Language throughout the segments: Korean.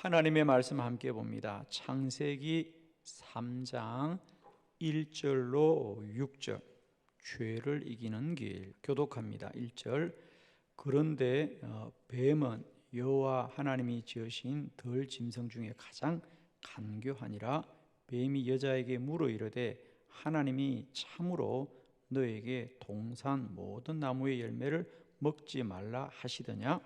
하나님의 말씀 함께 봅니다. 창세기 3장 1절로 6절. 죄를 이기는 길. 교독합니다. 1절. 그런데 뱀은 여호와 하나님이 지으신 들 짐승 중에 가장 간교하니라. 뱀이 여자에게 물어 이르되 하나님이 참으로 너에게 동산 모든 나무의 열매를 먹지 말라 하시더냐?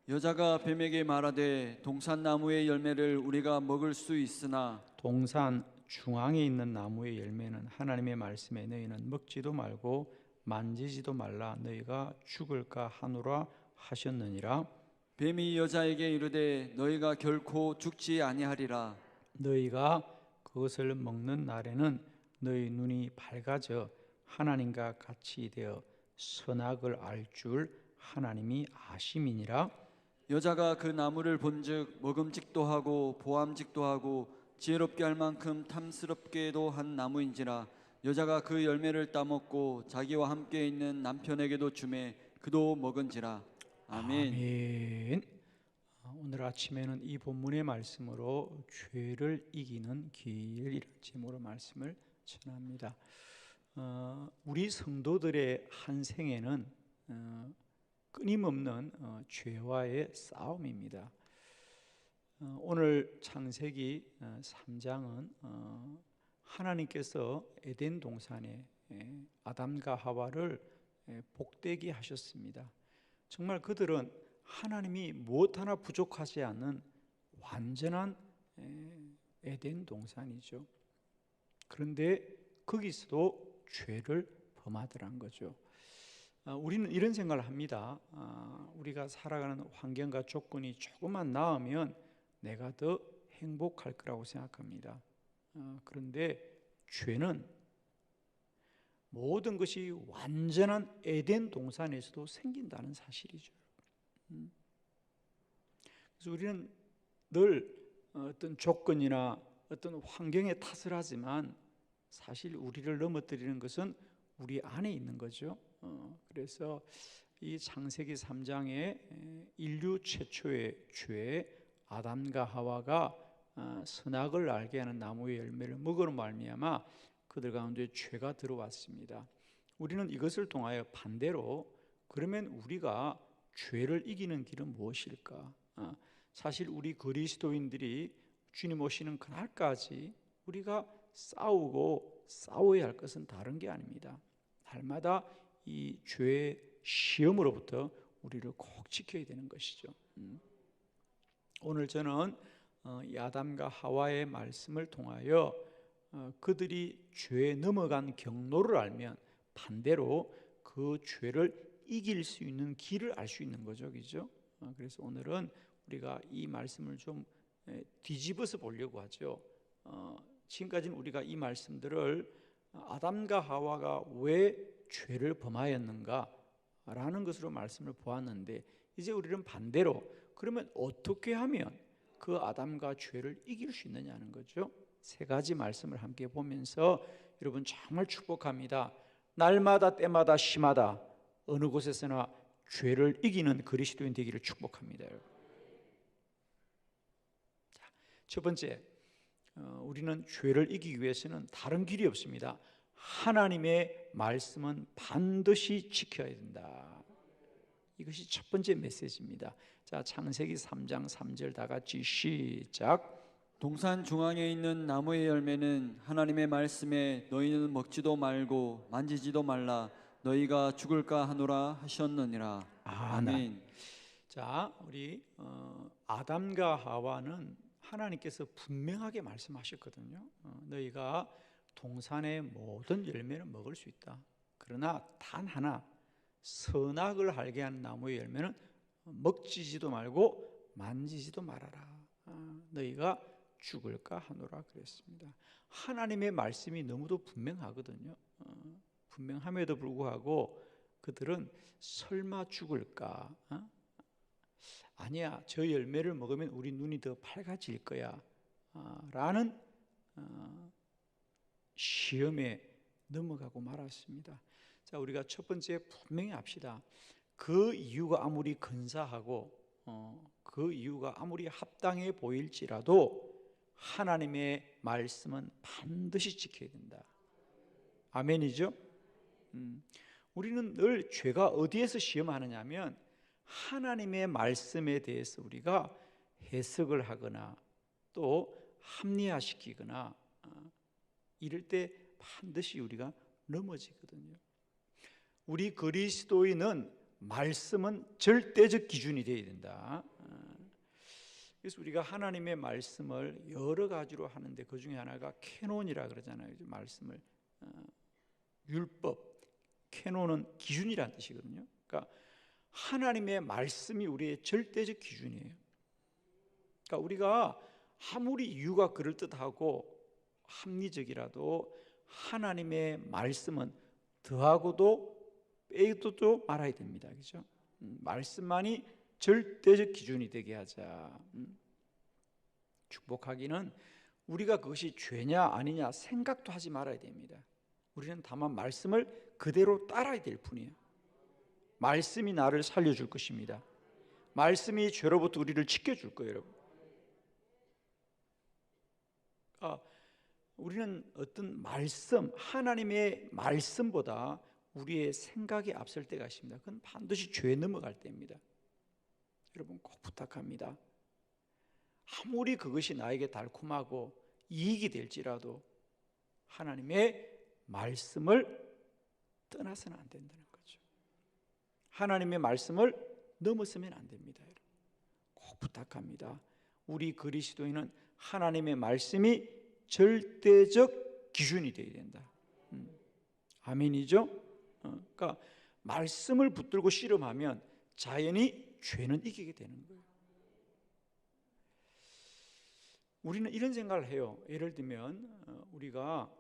여자가 뱀에게 말하되 동산나무의 열매를 우리가 먹을 수 있으나 동산 중앙에 있는 나무의 열매는 하나님의 말씀에 너희는 먹지도 말고 만지지도 말라 너희가 죽을까 하노라 하셨느니라. 뱀이 여자에게 이르되 너희가 결코 죽지 아니하리라. 너희가 그것을 먹는 날에는 너희 눈이 밝아져 하나님과 같이 되어 선악을 알 줄 하나님이 아심이니라. 여자가 그 나무를 본즉 먹음직도 하고 보암직도 하고 지혜롭게 할 만큼 탐스럽게도 한 나무인지라. 여자가 그 열매를 따먹고 자기와 함께 있는 남편에게도 주매 그도 먹은지라. 아멘. 아멘. 오늘 아침에는 이 본문의 말씀으로 죄를 이기는 길이라는 제목으로 말씀을 전합니다. 우리 성도들의 한 생애는 끊임없는 죄와의 싸움입니다. 오늘 창세기 3장은 하나님께서 에덴 동산에 아담과 하와를 복되게 하셨습니다. 정말 그들은 하나님이 무엇 하나 부족하지 않는 완전한 에덴 동산이죠. 그런데 거기서도 죄를 범하더란 거죠. 우리는 이런 생각을 합니다. 우리가 살아가는 환경과 조건이 조금만 나으면 내가 더 행복할 거라고 생각합니다. 그런데 죄는 모든 것이 완전한 에덴 동산에서도 생긴다는 사실이죠. 그래서 우리는 늘 어떤 조건이나 어떤 환경의 탓을 하지만 사실 우리를 넘어뜨리는 것은 우리 안에 있는 거죠. 그래서 이 창세기 3장에 인류 최초의 죄 아담과 하와가 선악을 알게 하는 나무의 열매를 먹으로 말미암아 그들 가운데 죄가 들어왔습니다. 우리는 이것을 통하여 반대로 그러면 우리가 죄를 이기는 길은 무엇일까? 사실 우리 그리스도인들이 주님 오시는 그날까지 우리가 싸우고 싸워야 할 것은 다른 게 아닙니다. 날마다 이 죄의 시험으로부터 우리를 꼭 지켜야 되는 것이죠. 오늘 저는 이 아담과 하와의 말씀을 통하여 그들이 죄에 넘어간 경로를 알면 반대로 그 죄를 이길 수 있는 길을 알 수 있는 거죠, 그죠? 그래서 오늘은 우리가 이 말씀을 좀 뒤집어서 보려고 하죠. 지금까지는 우리가 이 말씀들을 아담과 하와가 왜 죄를 범하였는가 라는 것으로 말씀을 보았는데 이제 우리는 반대로 그러면 어떻게 하면 그 아담과 죄를 이길 수 있느냐는 거죠. 세 가지 말씀을 함께 보면서 여러분 정말 축복합니다. 날마다 때마다 심하다 어느 곳에서나 죄를 이기는 그리스도인 되기를 축복합니다. 첫 번째, 우리는 죄를 이기기 위해서는 다른 길이 없습니다. 하나님의 말씀은 반드시 지켜야 된다. 이것이 첫 번째 메시지입니다. 자, 창세기 3장 3절 다 같이 시작. 동산 중앙에 있는 나무의 열매는 하나님의 말씀에 너희는 먹지도 말고 만지지도 말라 너희가 죽을까 하노라 하셨느니라. 아멘. 자, 우리 아담과 하와는 하나님께서 분명하게 말씀하셨거든요. 너희가 동산의 모든 열매는 먹을 수 있다. 그러나 단 하나 선악을 알게 하는 나무의 열매는 먹지도 말고 만지지도 말아라. 너희가 죽을까 하노라 그랬습니다. 하나님의 말씀이 너무도 분명하거든요. 분명함에도 불구하고 그들은 설마 죽을까? 아니야, 저 열매를 먹으면 우리 눈이 더 밝아질 거야 라는 시험에 넘어가고 말았습니다. 자, 우리가 첫 번째 분명히 합시다. 그 이유가 아무리 근사하고 그 이유가 아무리 합당해 보일지라도 하나님의 말씀은 반드시 지켜야 된다. 아멘이죠? 우리는 늘 죄가 어디에서 시험하느냐 하면 하나님의 말씀에 대해서 우리가 해석을 하거나 또 합리화시키거나 이럴 때 반드시 우리가 넘어지거든요. 우리 그리스도인은 말씀은 절대적 기준이 되어야 된다. 그래서 우리가 하나님의 말씀을 여러 가지로 하는데 그 중에 하나가 캐논이라 그러잖아요. 말씀을 율법, 캐논은 기준이라는 뜻이거든요. 그러니까 하나님의 말씀이 우리의 절대적 기준이에요. 그러니까 우리가 아무리 이유가 그럴듯하고 합리적이라도 하나님의 말씀은 더하고도 빼도 말아야 됩니다. 그렇죠? 말씀만이 절대적 기준이 되게 하자. 축복하기는 우리가 그것이 죄냐 아니냐 생각도 하지 말아야 됩니다. 우리는 다만 말씀을 그대로 따라야 될 뿐이에요. 말씀이 나를 살려줄 것입니다. 말씀이 죄로부터 우리를 지켜줄 거예요, 여러분. 우리는 어떤 말씀, 하나님의 말씀보다 우리의 생각이 앞설 때가 있습니다. 그건 반드시 죄에 넘어갈 때입니다. 여러분 꼭 부탁합니다. 아무리 그것이 나에게 달콤하고 이익이 될지라도 하나님의 말씀을 떠나서는 안 된다는 거죠. 하나님의 말씀을 넘어서면 안 됩니다. 여러분. 꼭 부탁합니다. 우리 그리스도인은 하나님의 말씀이 절대적 기준이 되어야 된다. 아멘이죠? 그러니까 말씀을 붙들고 씨름하면 자연히 죄는 이기게 되는 거예요. 우리는 이런 생각을 해요. 예를 들면 우리가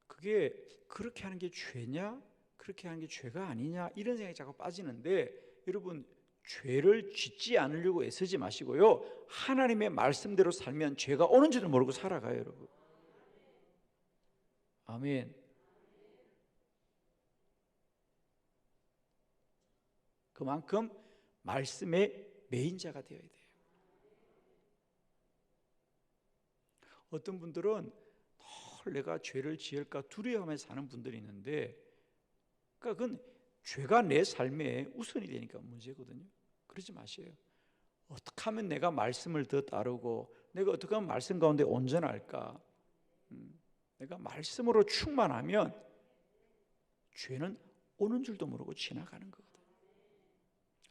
그게 그렇게 하는 게 죄냐? 그렇게 하는 게 죄가 아니냐? 이런 생각이 자꾸 빠지는데 여러분 죄를 짓지 않으려고 애쓰지 마시고요. 하나님의 말씀대로 살면 죄가 오는지도 모르고 살아가요, 여러분. 아멘. 그만큼 말씀의 매인자가 되어야 돼요. 어떤 분들은 늘 내가 죄를 지을까 두려워하면서 사는 분들이 있는데 그러니까 그건 죄가 내 삶에 우선이 되니까 문제거든요. 그러지 마세요. 어떻게 하면 내가 말씀을 더 따르고 내가 어떻게 하면 말씀 가운데 온전할까? 내가 말씀으로 충만하면 죄는 오는 줄도 모르고 지나가는 거거든요.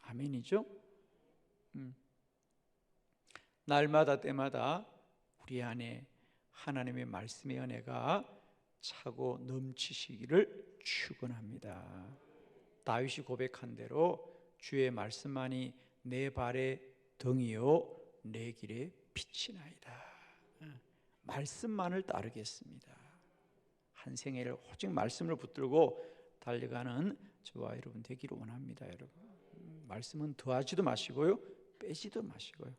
아멘이죠? 날마다 때마다 우리 안에 하나님의 말씀의 은혜가 차고 넘치시기를 축원합니다. 다윗이 고백한 대로 주의 말씀만이 내 발의 등이요 내 길의 빛이나이다. 말씀만을 따르겠습니다. 한 생애를 오직 말씀을 붙들고 달려가는 저와 여러분 되기를 원합니다. 여러분 말씀은 더하지도 마시고요 빼지도 마시고요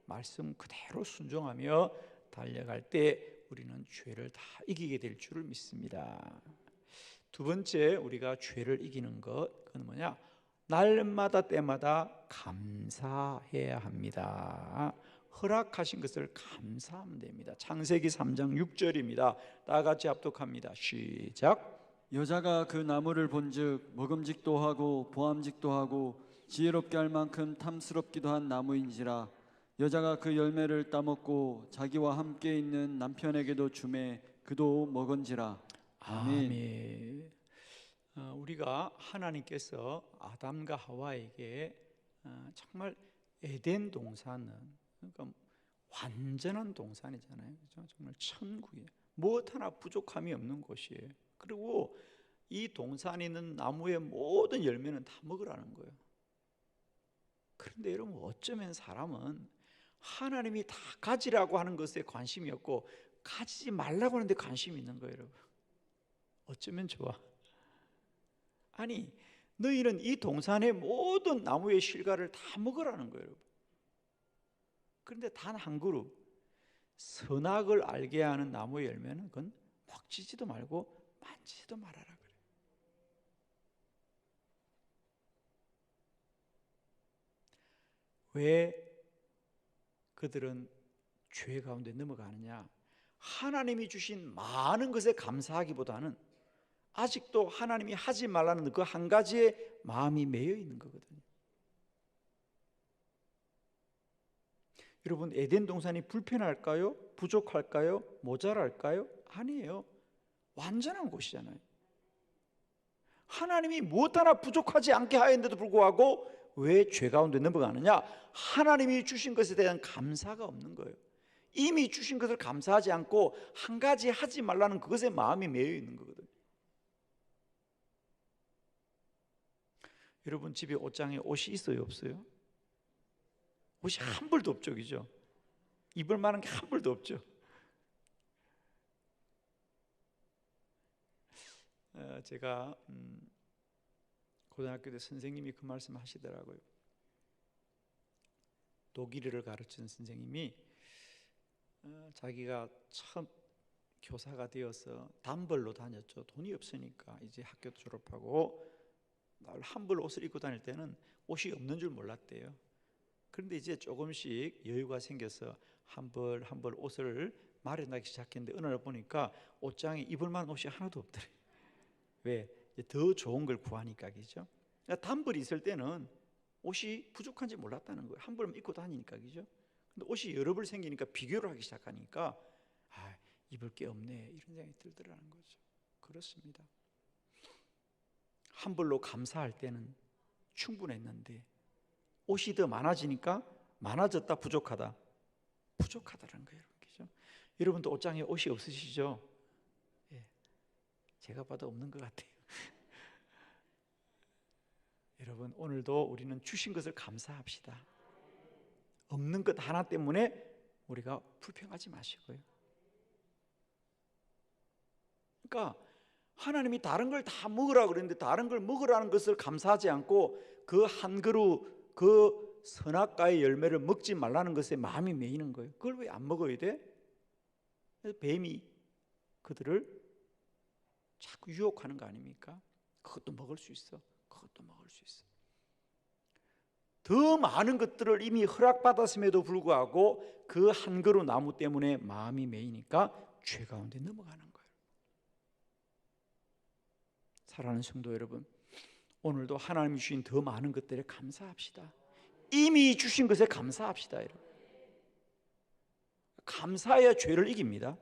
말씀 그대로 순종하며 달려갈 때 우리는 죄를 다 이기게 될 줄을 믿습니다. 두 번째 우리가 죄를 이기는 것 그건 뭐냐? 날마다 때마다 감사해야 합니다. 허락하신 것을 감사하면 됩니다. 창세기 3장 6절입니다. 다 같이 합독합니다. 시작. 여자가 그 나무를 본즉 먹음직도 하고 보암직도 하고 지혜롭게 할 만큼 탐스럽기도 한 나무인지라 여자가 그 열매를 따먹고 자기와 함께 있는 남편에게도 주매 그도 먹은지라. 아멘. 우리가 하나님께서 아담과 하와에게 정말 에덴 동산은 그러니까 완전한 동산이잖아요. 그렇죠? 정말 천국이에요. 무엇 하나 부족함이 없는 곳이에요. 그리고 이 동산에 있는 나무의 모든 열매는 다 먹으라는 거예요. 그런데 여러분 어쩌면 사람은 하나님이 다 가지라고 하는 것에 관심이 없고 가지지 말라고 하는데 관심이 있는 거예요. 여러분 어쩌면 좋아. 아니 너희는 이 동산의 모든 나무의 실과를 다 먹으라는 거예요. 여러분. 그런데 단 한 그루 선악을 알게 하는 나무의 열매는 그건 먹지도 말고 만지지도 말아라 그래요. 왜 그들은 죄 가운데 넘어가느냐? 하나님이 주신 많은 것에 감사하기보다는 아직도 하나님이 하지 말라는 그 한 가지에 마음이 매여 있는 거거든요. 여러분, 에덴 동산이 불편할까요? 부족할까요? 모자랄까요? 아니에요. 완전한 곳이잖아요. 하나님이 무엇 하나 부족하지 않게 하였는데도 불구하고 왜 죄 가운데 넘어가느냐? 하나님이 주신 것에 대한 감사가 없는 거예요. 이미 주신 것을 감사하지 않고 한 가지 하지 말라는 그것에 마음이 매여 있는 거거든요. 여러분, 집에 옷장에 옷이 있어요, 없어요? 옷이 한 벌도 없죠, 그죠? 입을 만한 게 한 벌도 없죠. 제가 고등학교 때 선생님이 그 말씀 하시더라고요. 독일어를 가르치는 선생님이 자기가 처음 교사가 되어서 단벌로 다녔죠. 돈이 없으니까 이제 학교도 졸업하고 날 한 벌 옷을 입고 다닐 때는 옷이 없는 줄 몰랐대요. 그런데 이제 조금씩 여유가 생겨서 한 벌 한 벌 옷을 마련하기 시작했는데 어느 날 보니까 옷장에 입을 만한 옷이 하나도 없더래요. 왜? 더 좋은 걸 구하니까, 그죠? 단벌이 있을 때는 옷이 부족한지 몰랐다는 거예요. 한 벌만 입고 다니니까, 그죠? 근데 옷이 여러 벌 생기니까 비교를 하기 시작하니까 입을 게 없네, 이런 생각이 들더라는 거죠. 그렇습니다. 한 벌로 감사할 때는 충분했는데 옷이 더 많아지니까 많아졌다, 부족하다, 부족하다는 거예요, 그죠? 여러분도 옷장에 옷이 없으시죠? 예, 제가 봐도 없는 것 같아요. 여러분, 오늘도 우리는 주신 것을 감사합시다. 없는 것 하나 때문에 우리가 불평하지 마시고요. 그러니까 하나님이 다른 걸 다 먹으라고 그랬는데 다른 걸 먹으라는 것을 감사하지 않고 그 한 그루 그 선악과의 열매를 먹지 말라는 것에 마음이 매이는 거예요. 그걸 왜 안 먹어야 돼? 그래서 뱀이 그들을 자꾸 유혹하는 거 아닙니까? 그것도 먹을 수 있어. 그것도 먹을 수 있어. 더 많은 것들을 이미 허락받았음에도 불구하고 그 한 그루 나무 때문에 마음이 매이니까 죄 가운데 넘어가는 거예요. 사랑하는 성도 여러분, 오늘도 하나님이 주신 더 많은 것들에 감사합시다. 이미 주신 것에 감사합시다. 여러분. 감사해야 죄를 이깁니다.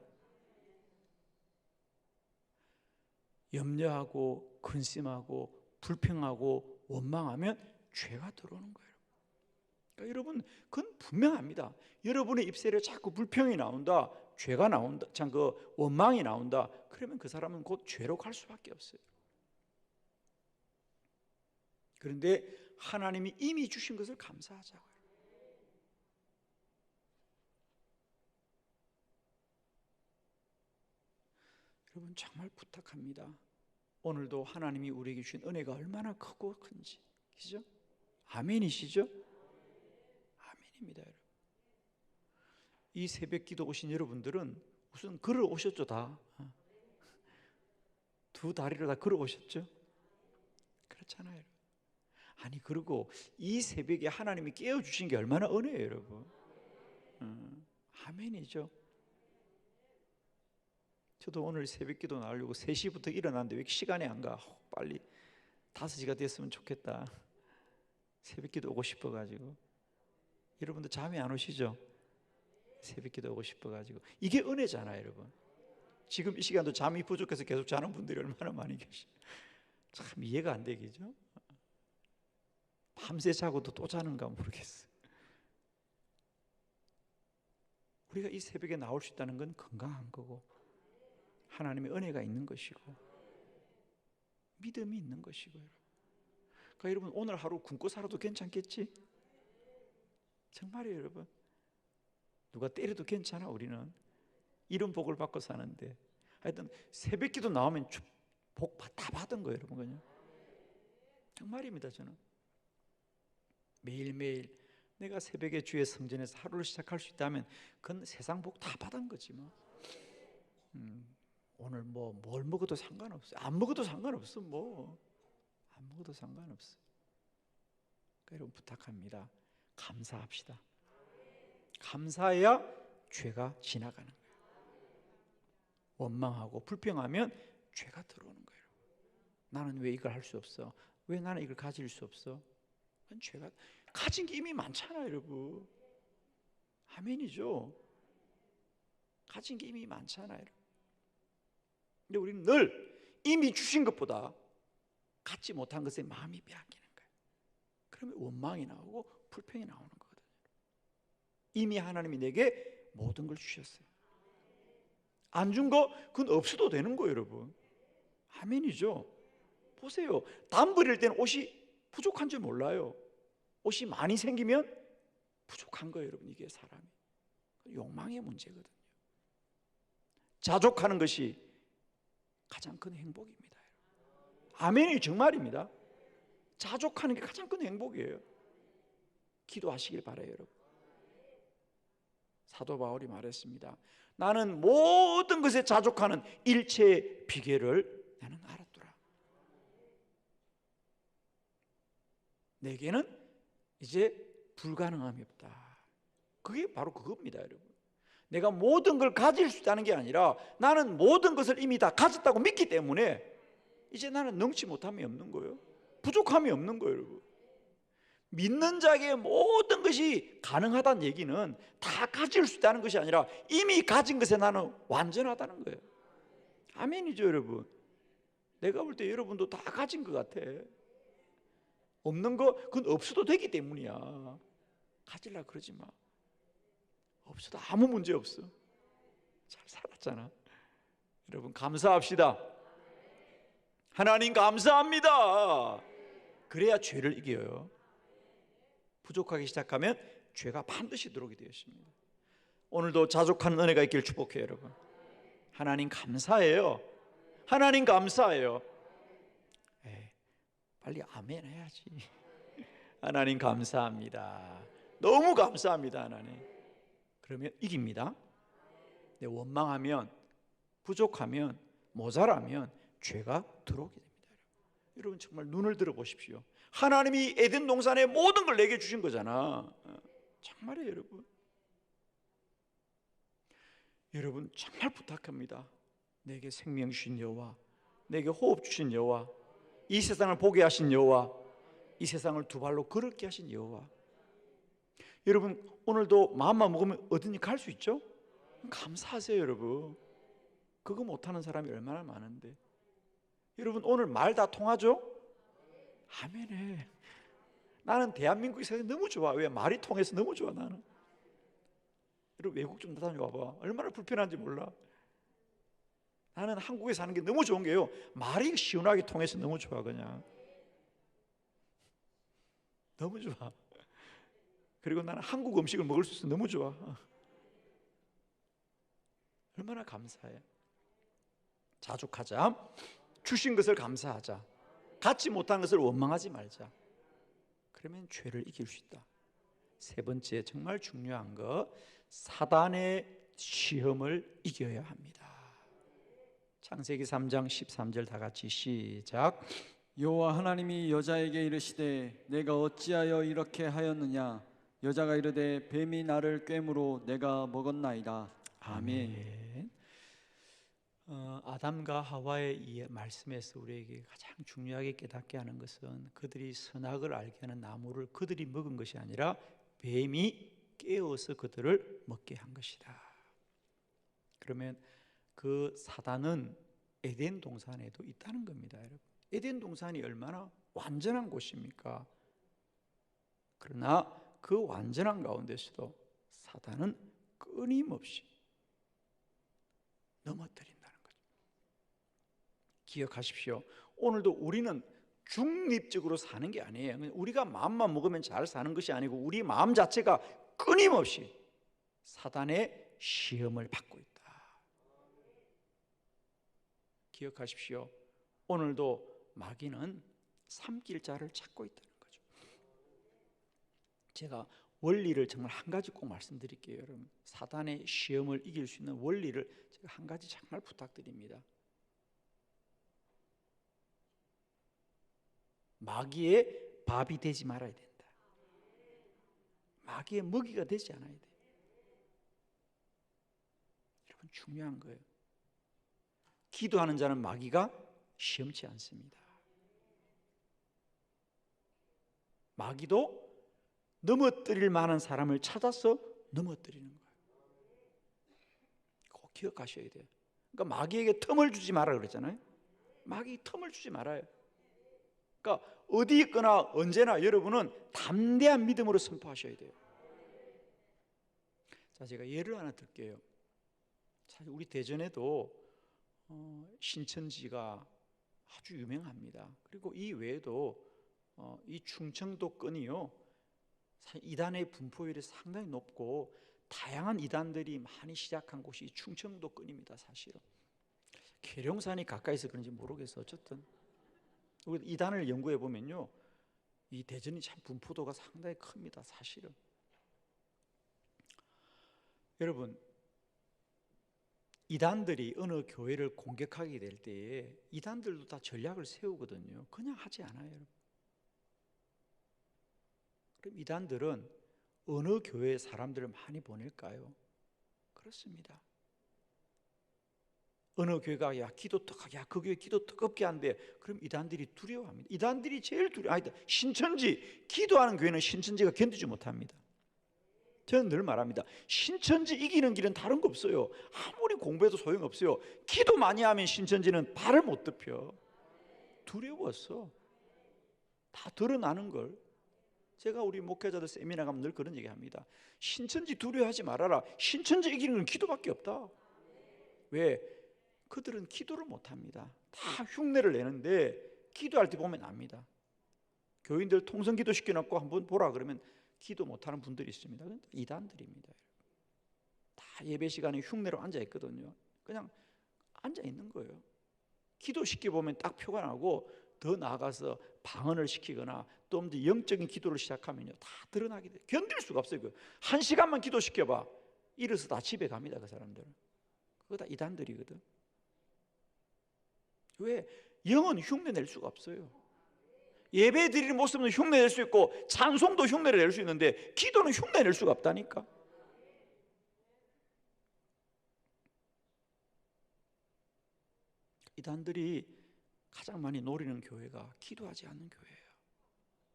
염려하고 근심하고 불평하고 원망하면 죄가 들어오는 거예요. 그러니까 여러분, 그건 분명합니다. 여러분의 입술에 자꾸 불평이 나온다, 죄가 나온다, 참 그 원망이 나온다, 그러면 그 사람은 곧 죄로 갈 수밖에 없어요. 그런데 하나님이 이미 주신 것을 감사하자고요. 여러분, 정말 부탁합니다. 오늘도 하나님이 우리에게 주신 은혜가 얼마나 크고 큰지, 그죠? 아멘이시죠? 아멘입니다, 여러분. 이 새벽 기도 오신 여러분들은 우선 걸어 오셨죠, 다. 두 다리로 다 걸어 오셨죠? 그렇잖아요. 아니, 그리고 이 새벽에 하나님이 깨워주신 게 얼마나 은혜예요, 여러분. 아멘이죠. 저도 오늘 새벽 기도 나오려고 3시부터 일어났는데 왜 이렇게 시간이 안 가? 빨리 5시가 됐으면 좋겠다. 새벽 기도 오고 싶어가지고. 여러분도 잠이 안 오시죠? 새벽 기도 오고 싶어가지고. 이게 은혜잖아요, 여러분. 지금 이 시간도 잠이 부족해서 계속 자는 분들이 얼마나 많이 계시. 참 이해가 안 되겠죠? 밤새 자고도 또 자는가 모르겠어요. 우리가 이 새벽에 나올 수 있다는 건 건강한 거고 하나님의 은혜가 있는 것이고 믿음이 있는 것이고요. 그러니까 여러분, 오늘 하루 굶고 살아도 괜찮겠지? 정말이에요, 여러분. 누가 때려도 괜찮아. 우리는 이런 복을 받고 사는데 하여튼 새벽 기도 나오면 복 다 받은 거예요, 여러분. 그냥 정말입니다. 저는 매일매일 내가 새벽에 주의 성전에서 하루를 시작할 수 있다면 그건 세상 복 다 받은 거지 뭐. 오늘 뭘 먹어도 상관없어요. 안 먹어도 상관없어. 뭐 안 먹어도 상관없어. 그러니까 여러분, 부탁합니다. 감사합시다. 감사해야 죄가 지나가는 거예요. 원망하고 불평하면 죄가 들어오는 거예요. 나는 왜 이걸 할 수 없어? 왜 나는 이걸 가질 수 없어? 죄가 가진 게 이미 많잖아요, 여러분. 아멘이죠. 가진 게 이미 많잖아요. 근데 우리는 늘 이미 주신 것보다 갖지 못한 것에 마음이 빼앗기는 거예요. 그러면 원망이 나오고 불평이 나오는 거거든요. 이미 하나님이 내게 모든 걸 주셨어요. 안 준 거 그건 없어도 되는 거예요, 여러분. 아멘이죠. 보세요. 땀 버릴 때는 옷이 부족한 줄 몰라요. 옷이 많이 생기면 부족한 거예요, 여러분. 이게 사람이 욕망의 문제거든요. 자족하는 것이 가장 큰 행복입니다. 아멘이 정말입니다. 자족하는 게 가장 큰 행복이에요. 기도하시길 바라요, 여러분. 사도 바울이 말했습니다. 나는 모든 것에 자족하는 일체의 비결을 나는 알았더라. 내게는 이제 불가능함이 없다. 그게 바로 그겁니다, 여러분. 내가 모든 걸 가질 수 있다는 게 아니라 나는 모든 것을 이미 다 가졌다고 믿기 때문에 이제 나는 능치 못함이 없는 거예요. 부족함이 없는 거예요, 여러분. 믿는 자에게 모든 것이 가능하다는 얘기는 다 가질 수 있다는 것이 아니라 이미 가진 것에 나는 완전하다는 거예요. 아멘이죠, 여러분. 내가 볼 때 여러분도 다 가진 것 같아. 없는 거 그건 없어도 되기 때문이야. 가지려고 그러지 마. 없어도 아무 문제 없어. 잘 살았잖아. 여러분 감사합시다. 하나님 감사합니다. 그래야 죄를 이겨요. 부족하기 시작하면 죄가 반드시 들어오게 되어 있습니다. 오늘도 자족하는 은혜가 있기를 축복해요, 여러분. 하나님 감사해요. 하나님 감사해요. 빨리 아멘 해야지. 하나님 감사합니다. 너무 감사합니다, 하나님. 그러면 이깁니다. 내 원망하면, 부족하면, 모자라면 죄가 들어오게 됩니다. 여러분 정말 눈을 들어 보십시오. 하나님이 에덴 동산에 모든 걸 내게 주신 거잖아. 정말이에요, 여러분. 여러분 정말 부탁합니다. 내게 생명 주신 여호와, 내게 호흡 주신 여호와, 이 세상을 보게 하신 여호와, 이 세상을 두 발로 걸을게 하신 여호와. 여러분 오늘도 마음만 먹으면 어디니 갈 수 있죠? 감사하세요, 여러분. 그거 못하는 사람이 얼마나 많은데. 여러분 오늘 말 다 통하죠? 아멘해. 나는 대한민국이 세상이 너무 좋아. 왜? 말이 통해서 너무 좋아. 나는. 여러분 외국 좀 다녀와봐. 얼마나 불편한지 몰라. 나는 한국에 사는 게 너무 좋은 게요, 말이 시원하게 통해서 너무 좋아. 그냥 너무 좋아. 그리고 나는 한국 음식을 먹을 수 있어서 너무 좋아. 얼마나 감사해. 자족하자. 주신 것을 감사하자. 갖지 못한 것을 원망하지 말자. 그러면 죄를 이길 수 있다. 세 번째 정말 중요한 거, 사단의 시험을 이겨야 합니다. 창세기 3장 13절 다 같이 시작. 여호와 하나님이 여자에게 이르시되 내가 어찌하여 이렇게 하였느냐. 여자가 이르되 뱀이 나를 꿰므로 내가 먹었나이다. 아멘. 아담과 하와의 이 말씀에서 우리에게 가장 중요하게 깨닫게 하는 것은 그들이 선악을 알게 하는 나무를 그들이 먹은 것이 아니라 뱀이 깨어서 그들을 먹게 한 것이다. 그러면 그 사단은 에덴 동산에도 있다는 겁니다, 여러분. 에덴 동산이 얼마나 완전한 곳입니까? 그러나 그 완전한 가운데서도 사단은 끊임없이 넘어뜨린다는 거죠. 기억하십시오. 오늘도 우리는 중립적으로 사는 게 아니에요. 우리가 마음만 먹으면 잘 사는 것이 아니고 우리 마음 자체가 끊임없이 사단의 시험을 받고 있다. 기억하십시오. 오늘도 마귀는 삼킬 자를 찾고 있다는 거죠. 제가 원리를 정말 한 가지 꼭 말씀드릴게요, 여러분. 사단의 시험을 이길 수 있는 원리를 제가 한 가지 정말 부탁드립니다. 마귀의 밥이 되지 말아야 된다. 마귀의 먹이가 되지 않아야 돼. 여러분, 중요한 거예요. 기도하는 자는 마귀가 시험치 않습니다. 마귀도 넘어뜨릴 만한 사람을 찾아서 넘어뜨리는 거예요. 꼭 기억하셔야 돼요. 그러니까 마귀에게 틈을 주지 마라 그랬잖아요. 마귀 틈을 주지 말아요. 그러니까 어디 있거나 언제나 여러분은 담대한 믿음으로 선포하셔야 돼요. 자, 제가 예를 하나 들게요. 사실 우리 대전에도 신천지가 아주 유명합니다. 그리고 이 외에도 이 충청도 끈이요, 이단의 분포율이 상당히 높고 다양한 이단들이 많이 시작한 곳이 이 충청도 끈입니다. 사실은 계룡산이 가까이서 그런지 모르겠어. 어쨌든 우리 이단을 연구해 보면요, 이 대전이 참 분포도가 상당히 큽니다. 사실은 여러분, 이단들이 어느 교회를 공격하게 될 때에 이단들도 다 전략을 세우거든요. 그냥 하지 않아요, 여러분. 그럼 이단들은 어느 교회에 사람들을 많이 보낼까요? 그렇습니다. 어느 교회가 그 교회 기도 뜨겁게 한대. 그럼 이단들이 두려워합니다. 이단들이 제일 신천지, 기도하는 교회는 신천지가 견디지 못합니다. 저는 늘 말합니다. 신천지 이기는 길은 다른 거 없어요. 아무리 공부해도 소용없어요. 기도 많이 하면 신천지는 발을 못 덮여. 두려워서 다 드러나는 걸. 제가 우리 목회자들 세미나 가면 늘 그런 얘기합니다. 신천지 두려워하지 말아라. 신천지 이기는 건 기도밖에 없다. 왜? 그들은 기도를 못합니다. 다 흉내를 내는데 기도할 때 보면 압니다. 교인들 통성기도 시켜놓고 한번 보라 그러면 기도 못하는 분들이 있습니다. 이단들입니다. 다 예배 시간에 흉내로 앉아있거든요. 그냥 앉아있는 거예요. 기도시켜보면 딱 표가 나고 더 나아가서 방언을 시키거나 또 이제 영적인 기도를 시작하면요, 다 드러나게 돼요. 견딜 수가 없어요. 1시간만 기도시켜봐, 이래서 다 집에 갑니다. 그 사람들은. 그거 다 이단들이거든. 왜? 영은 흉내 낼 수가 없어요. 예배 드리는 모습은 흉내 낼 수 있고 찬송도 흉내를 낼 수 있는데 기도는 흉내 낼 수가 없다니까. 이단들이 가장 많이 노리는 교회가 기도하지 않는 교회예요.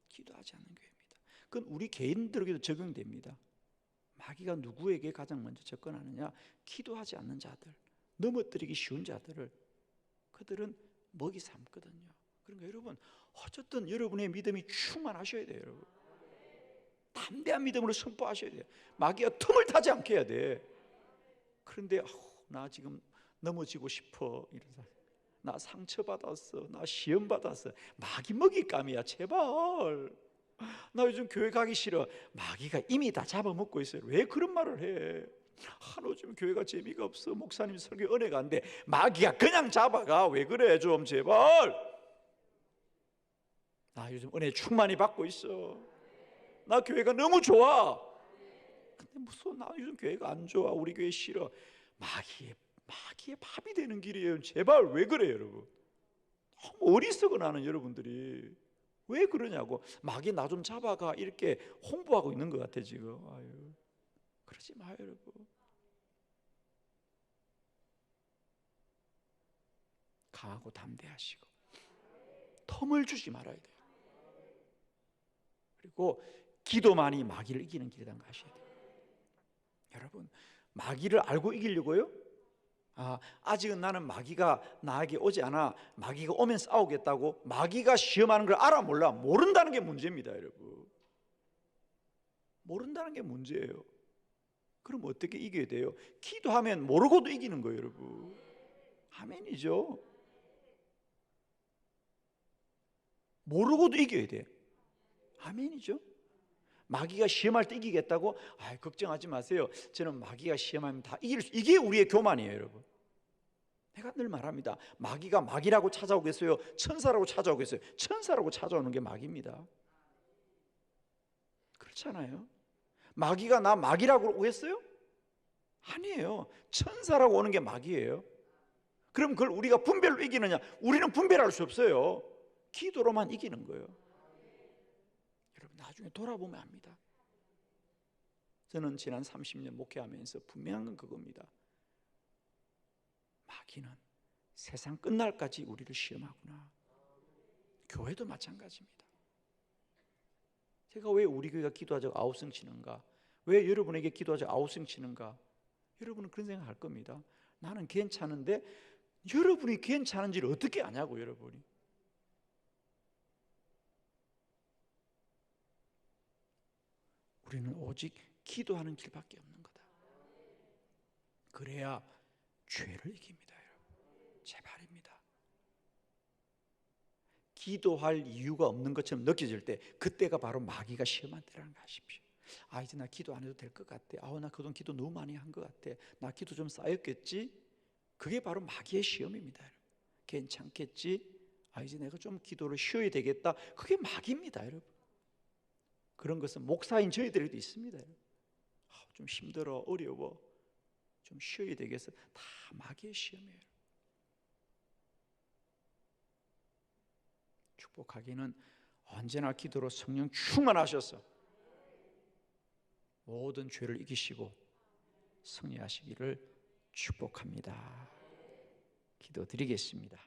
기도하지 않는 교회입니다. 그건 우리 개인들에게도 적용됩니다. 마귀가 누구에게 가장 먼저 접근하느냐? 기도하지 않는 자들, 넘어뜨리기 쉬운 자들을, 그들은 먹이 삼거든요. 그러니까 여러분, 어쨌든 여러분의 믿음이 충만하셔야 돼요. 여러분, 담대한 믿음으로 선포하셔야 돼요. 마귀가 틈을 타지 않게 해야 돼. 그런데 나 지금 넘어지고 싶어, 이러면서 나 상처받았어, 나 시험 받았어. 마귀 먹잇감이야. 제발, 나 요즘 교회 가기 싫어. 마귀가 이미 다 잡아먹고 있어요. 왜 그런 말을 해? 요즘 교회가 재미가 없어, 목사님 설교 은혜가 안 돼. 마귀가 그냥 잡아가. 왜 그래? 좀 제발. 나 요즘 은혜 충만히 받고 있어. 나 교회가 너무 좋아. 근데 무슨, 나 요즘 교회가 안 좋아, 우리 교회 싫어. 마귀의 밥이 되는 길이에요. 제발 왜 그래요, 여러분? 너무 어리석어. 나는 여러분들이 왜 그러냐고. 마귀 나 좀 잡아가, 이렇게 홍보하고 있는 것 같아 지금. 아유, 그러지 마요, 여러분. 강하고 담대하시고 텀을 주지 말아야 돼요. 그리고 기도만이 마귀를 이기는 길이라는 거 아셔야 돼요. 여러분, 마귀를 알고 이기려고요? 아직은 나는 마귀가 나에게 오지 않아. 마귀가 오면 싸우겠다고? 마귀가 시험하는 걸 알아 몰라? 모른다는 게 문제입니다, 여러분. 모른다는 게 문제예요. 그럼 어떻게 이겨야 돼요? 기도하면 모르고도 이기는 거예요, 여러분. 아멘이죠. 모르고도 이겨야 돼. 아멘이죠. 마귀가 시험할 때 이기겠다고? 걱정하지 마세요. 저는 마귀가 시험하면 다 이길 수. 이게 우리의 교만이에요, 여러분. 내가 늘 말합니다. 마귀가 마귀라고 찾아오겠어요? 천사라고 찾아오겠어요? 천사라고 찾아오는 게 마귀입니다. 그렇잖아요. 마귀가 나 마귀라고 오겠어요? 아니에요. 천사라고 오는 게 마귀예요. 그럼 그걸 우리가 분별로 이기느냐? 우리는 분별할 수 없어요. 기도로만 이기는 거예요. 여러분, 나중에 돌아보면 압니다. 저는 지난 30년 목회하면서 분명한 건 그겁니다. 마귀는 세상 끝날까지 우리를 시험하구나. 교회도 마찬가지입니다. 제가 왜 우리 교회가 기도하자고 아우성 치는가? 왜 여러분에게 기도하자고 아우성 치는가? 여러분은 그런 생각할 겁니다. 나는 괜찮은데 여러분이 괜찮은지를 어떻게 아냐고. 여러분이 우리는 오직 기도하는 길밖에 없는 거다. 그래야 죄를 이깁니다. 여러분, 제발입니다. 기도할 이유가 없는 것처럼 느껴질 때 그때가 바로 마귀가 시험한 때라는 거 아십시오. 아, 이제 나 기도 안 해도 될 것 같아. 아우, 나 그동안 기도 너무 많이 한 것 같아. 나 기도 좀 쌓였겠지? 그게 바로 마귀의 시험입니다. 여러분. 괜찮겠지? 아, 이제 내가 좀 기도를 쉬어야 되겠다. 그게 마귀입니다. 여러분. 그런 것은 목사인 저희들에도 있습니다. 여러분. 아, 좀 힘들어, 어려워, 좀 쉬어야 되겠어. 다 마귀의 시험이에요. 축복하기는 언제나 기도로 성령 충만하셔서 모든 죄를 이기시고 승리하시기를 축복합니다. 기도드리겠습니다.